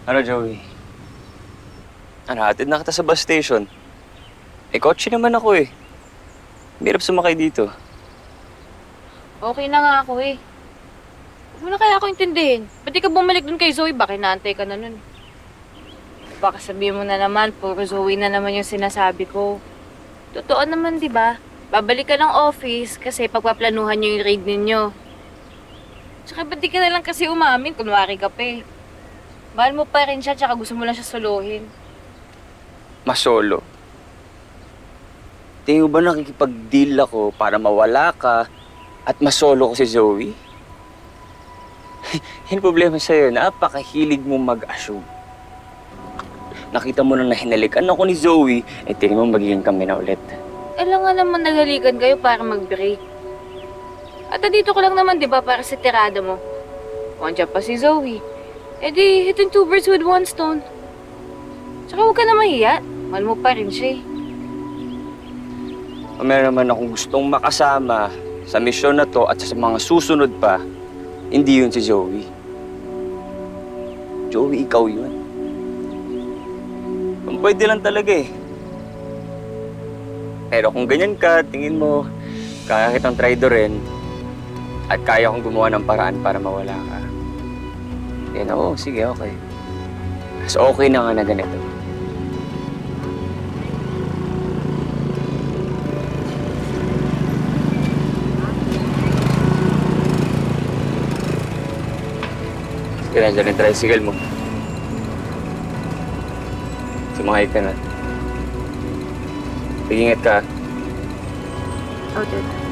Ano, Joey? Ano, hatid na kita sa bus station. Eh, kotse naman ako eh. Hirap sumakay dito. Okay na nga ako eh. Huwag mo na kaya ako intindihin. Ba't di ka bumalik dun kay Zoe? Baka inaantay ka na nun. Baka sabihin mo na naman, puro Zoe na naman yung sinasabi ko. Totoo naman, di ba? Babalik ka ng office kasi pagpaplanuhan niyo yung raid ninyo. Tsaka ba't di ka na lang kasi umamin? Kunwari ka pa eh. Mahal mo pa rin siya, tsaka gusto mo lang siya suluhin. Masolo. Tingin mo ba nakikipag-deal ako para mawala ka at masolo ko si Zoe? Yung problema sa'yo, napakahilig mong mag-assume. Nakita mo na hinalikan ako ni Zoe, eh tingin mo magiging kami na ulit. Alam nga naman naghalikan kayo para mag-break. At nandito ko lang naman, di ba, para sa tirada mo. Kung andyan pa si Zoe, edi hitting two birds with one stone. Tsaka huwag ka na mahiya. Mahal mo pa rin siya eh. Meron naman akong gustong makasama sa misyon na to at sa mga susunod pa, hindi yun si Zoe. Joey, ikaw yun. Kung pwede lang talaga eh. Pero kung ganyan ka, tingin mo, kaya kitang traidorin at kaya kong gumawa ng paraan para mawala ka. Then, oo, sige, okay. So, okay na nga na ganito. Sige, nandiyan yung tricycle mo. Sumakay ka na. Mag-ingat ka. Oh, Dad.